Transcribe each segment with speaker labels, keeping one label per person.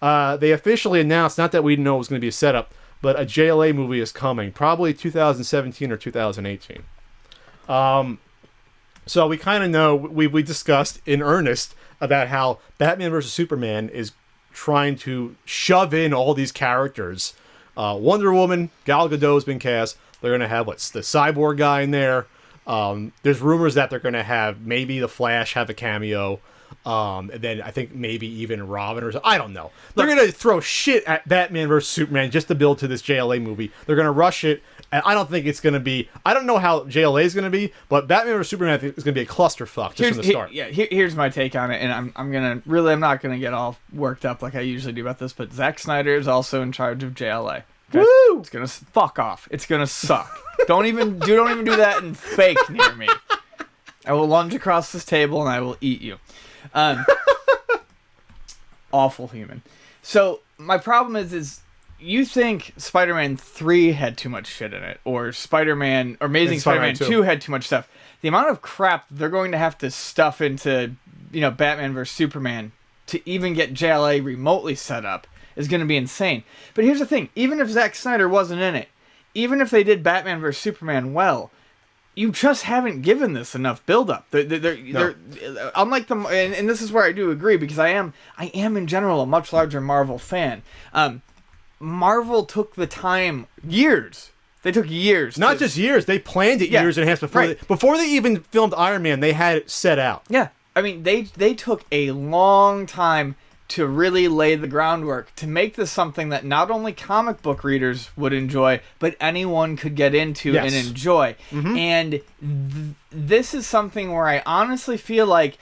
Speaker 1: They officially announced, not that we know it was going to be a setup, but a JLA movie is coming, probably 2017 or 2018. So we kind of know, we discussed in earnest about how Batman vs. Superman is trying to shove in all these characters. Wonder Woman, Gal Gadot's been cast. They're going to have, the Cyborg guy in there. There's rumors that they're going to have maybe the Flash have a cameo. And then I think maybe even Robin or something. I don't know. They're going to throw shit at Batman vs. Superman just to build to this JLA movie. They're going to rush it. And I don't think it's going to be... I don't know how JLA is going to be, but Batman vs. Superman I think is going to be a clusterfuck just from the start.
Speaker 2: Here's my take on it, and I'm not going to get all worked up like I usually do about this, but Zack Snyder is also in charge of JLA. Okay?
Speaker 1: Woo!
Speaker 2: It's going to fuck off. It's going to suck. Don't even do that in fake near me. I will lunge across this table and I will eat you. Awful human. So my problem is you think Spider-Man 3 had too much shit in it, or Amazing Spider-Man 2 had too much stuff. The amount of crap they're going to have to stuff into, Batman vs. Superman to even get JLA remotely set up is going to be insane. But here's the thing: even if Zack Snyder wasn't in it, even if they did Batman vs. Superman well, you just haven't given this enough build-up. They're unlike them, and this is where I do agree, because I am in general a much larger Marvel fan. Marvel took the time, years. They took years.
Speaker 1: Not just years. They planned it years and a half before.
Speaker 2: Right.
Speaker 1: Before they even filmed Iron Man, they had it set out.
Speaker 2: Yeah. I mean, they took a long time to really lay the groundwork to make this something that not only comic book readers would enjoy, but anyone could get into and enjoy. Mm-hmm. And this is something where I honestly feel like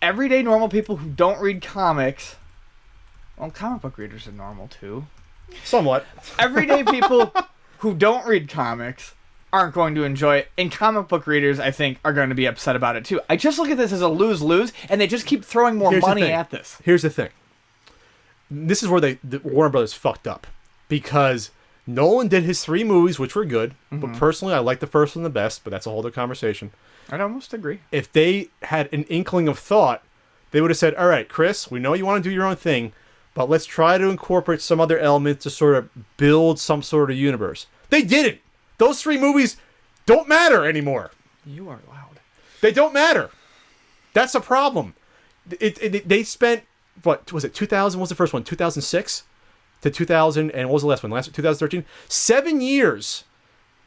Speaker 2: everyday normal people who don't read comics... Well, comic book readers are normal, too.
Speaker 1: Somewhat.
Speaker 2: Everyday people who don't read comics aren't going to enjoy it, and comic book readers, I think, are going to be upset about it, too. I just look at this as a lose-lose, and they just keep throwing more money at this.
Speaker 1: Here's the thing. This is where the Warner Brothers fucked up. Because Nolan did his 3 movies, which were good, but personally, I like the first one the best, but that's a whole other conversation.
Speaker 2: I'd almost agree.
Speaker 1: If they had an inkling of thought, they would have said, all right, Chris, we know you want to do your own thing, but let's try to incorporate some other elements to sort of build some sort of universe. They didn't. Those 3 movies don't matter anymore.
Speaker 2: You are loud.
Speaker 1: They don't matter. That's a problem. They spent, what was it, 2000 was the first one, 2006 to 2000, and what was the last one? 2013? 7 years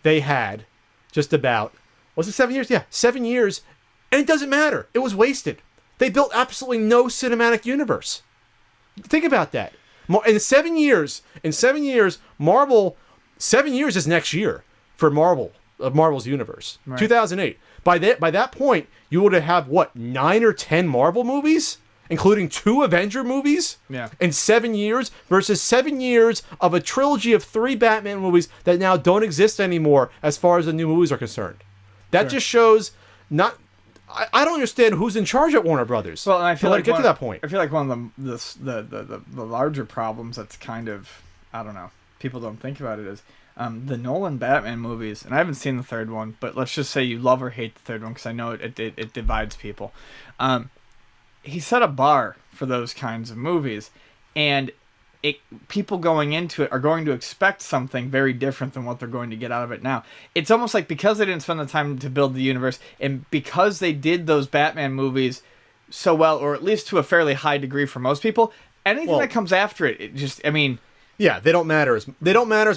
Speaker 1: they had, just about. Was it 7 years? Yeah, 7 years, and it doesn't matter. It was wasted. They built absolutely no cinematic universe. Think about that. In 7 years, Marvel, 7 years is next year for Marvel's universe. Right. 2008. By that point, you would have what, 9 or 10 Marvel movies, including 2 Avenger movies?
Speaker 2: Yeah.
Speaker 1: In 7 years versus 7 years of a trilogy of 3 Batman movies that now don't exist anymore as far as the new movies are concerned. That just shows not... I don't understand who's in charge at Warner Brothers.
Speaker 2: Well, and I feel like
Speaker 1: get to that point.
Speaker 2: I feel like one of the larger problems that's kind of, I don't know, people don't think about it is the Nolan Batman movies, and I haven't seen the third one, but let's just say you love or hate the third one because I know it divides people. He set a bar for those kinds of movies, and people going into it are going to expect something very different than what they're going to get out of it now. It's almost like because they didn't spend the time to build the universe, and because they did those Batman movies so well, or at least to a fairly high degree for most people, anything that comes after it just, I mean...
Speaker 1: Yeah, they don't matter as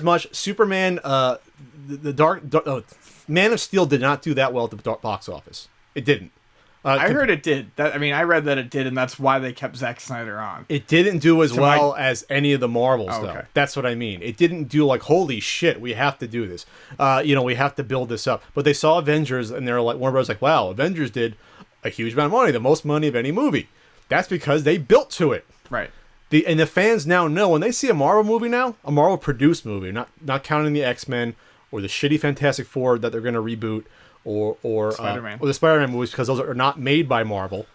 Speaker 1: much. Superman, Man of Steel did not do that well at the box office. It didn't.
Speaker 2: I heard it did. I read that it did, and that's why they kept Zack Snyder on.
Speaker 1: It didn't do as well as any of the Marvels, though. That's what I mean. It didn't do like, holy shit, we have to do this. We have to build this up. But they saw Avengers, and they're like, Warner Bros. Like, wow, Avengers did a huge amount of money, the most money of any movie. That's because they built to it.
Speaker 2: Right.
Speaker 1: And the fans now know when they see a Marvel movie now, a Marvel produced movie, not counting the X-Men or the shitty Fantastic Four that they're going to reboot. Or
Speaker 2: Spider-Man.
Speaker 1: Or the Spider-Man movies, because those are not made by Marvel.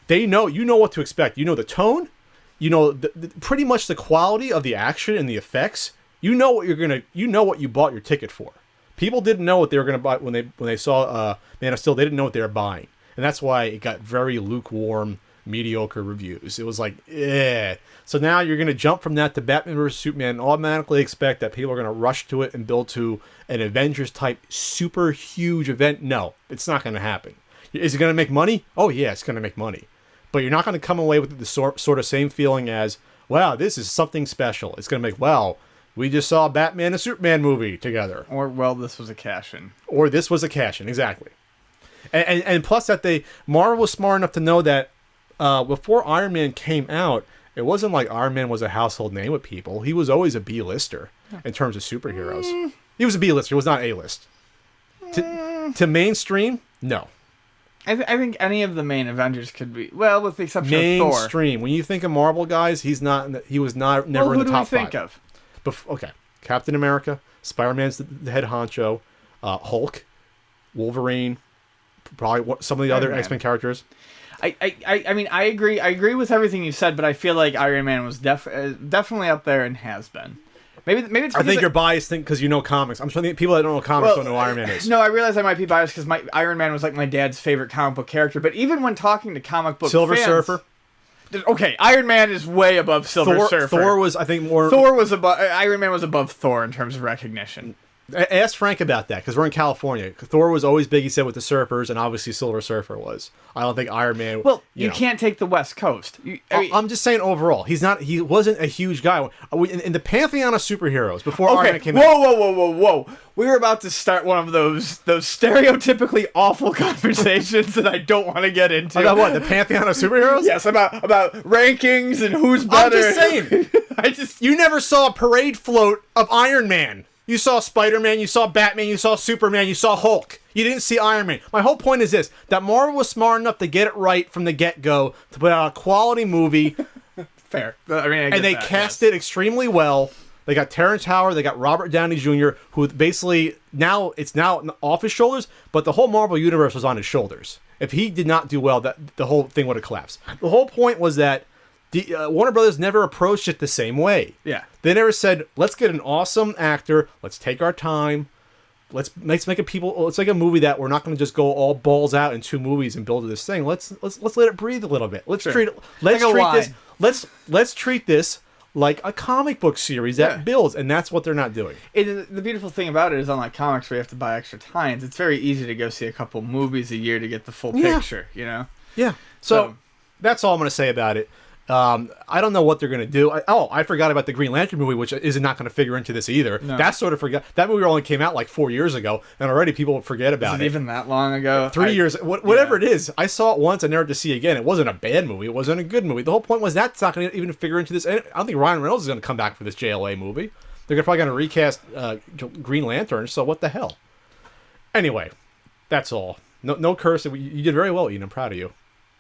Speaker 1: You know what to expect. You know the tone. You know pretty much the quality of the action and the effects. You know what you bought your ticket for. People didn't know what they were gonna buy when they saw Man of Steel. They didn't know what they were buying, and that's why it got very lukewarm mediocre reviews. It was like, eh. So now you're going to jump from that to Batman vs. Superman and automatically expect that people are going to rush to it and build to an Avengers-type super huge event. No, it's not going to happen. Is it going to make money? Oh, yeah, it's going to make money. But you're not going to come away with the sort of same feeling as, wow, this is something special. It's going to make, wow, we just saw a Batman and Superman movie together.
Speaker 2: Or, well, this was a cash-in.
Speaker 1: Or this was a cash-in, exactly. And plus that Marvel was smart enough to know that before Iron Man came out, it wasn't like Iron Man was a household name with people. He was always a B-lister in terms of superheroes. He was a B-lister. He was not A-list. To mainstream, no.
Speaker 2: I think any of the main Avengers could be, well, with the exception of Thor.
Speaker 1: Mainstream. When you think of Marvel guys, he was never in the top 5.
Speaker 2: Who do we think of?
Speaker 1: Okay, Captain America, Spider-Man's the head honcho, Hulk, Wolverine, probably some of the other X-Men characters.
Speaker 2: I mean, I agree with everything you said, but I feel like Iron Man was definitely up there and has been. Maybe it's.
Speaker 1: I think you're biased because you know comics. I'm sure people that don't know comics don't know who Iron Man is.
Speaker 2: No, I realize I might be biased because my Iron Man was like my dad's favorite comic book character. But even when talking to comic book
Speaker 1: Silver
Speaker 2: fans,
Speaker 1: Surfer.
Speaker 2: Okay, Iron Man is way above Silver Surfer.
Speaker 1: Thor was, I think, more.
Speaker 2: Thor was above. Iron Man was above Thor in terms of recognition.
Speaker 1: Ask Frank about that, because we're in California. Thor was always big, he said, with the surfers, and obviously Silver Surfer was. I don't think Iron Man...
Speaker 2: Well, you can't take the West Coast.
Speaker 1: I'm just saying overall. He wasn't a huge guy. In the pantheon of superheroes, before Iron Man came out...
Speaker 2: Whoa. We were about to start one of those stereotypically awful conversations that I don't want to get into.
Speaker 1: About what? The pantheon of superheroes?
Speaker 2: Yes, about rankings and who's better.
Speaker 1: I'm just saying. You never saw a parade float of Iron Man. You saw Spider-Man, you saw Batman, you saw Superman, you saw Hulk. You didn't see Iron Man. My whole point is this, that Marvel was smart enough to get it right from the get-go, to put out a quality movie.
Speaker 2: Fair. I mean,
Speaker 1: and they cast it extremely well. They got Terrence Howard, they got Robert Downey Jr., who basically, it's now off his shoulders, but the whole Marvel universe was on his shoulders. If he did not do well, the whole thing would have collapsed. The whole point was that Warner Brothers never approached it the same way.
Speaker 2: Yeah.
Speaker 1: They never said, let's get an awesome actor, let's take our time, let's make a movie that we're not going to just go all balls out in 2 movies and build this thing. Let's let it breathe a little bit. Let's treat this like a comic book series that builds, and that's what they're not doing.
Speaker 2: The beautiful thing about it is, unlike comics where you have to buy extra tie-ins, it's very easy to go see a couple movies a year to get the full picture, you know?
Speaker 1: Yeah. So that's all I'm going to say about it. I don't know what they're going to do. I forgot about the Green Lantern movie, which is not going to figure into this either. No. That movie only came out like 4 years ago, and already people forget about it.
Speaker 2: Even that long ago?
Speaker 1: 3 years, whatever it is. I saw it once and never to see again. It wasn't a bad movie. It wasn't a good movie. The whole point was that's not going to even figure into this. I don't think Ryan Reynolds is going to come back for this JLA movie. They're probably going to recast Green Lantern, so what the hell? Anyway, that's all. No curse. You did very well, Ian. I'm proud of you.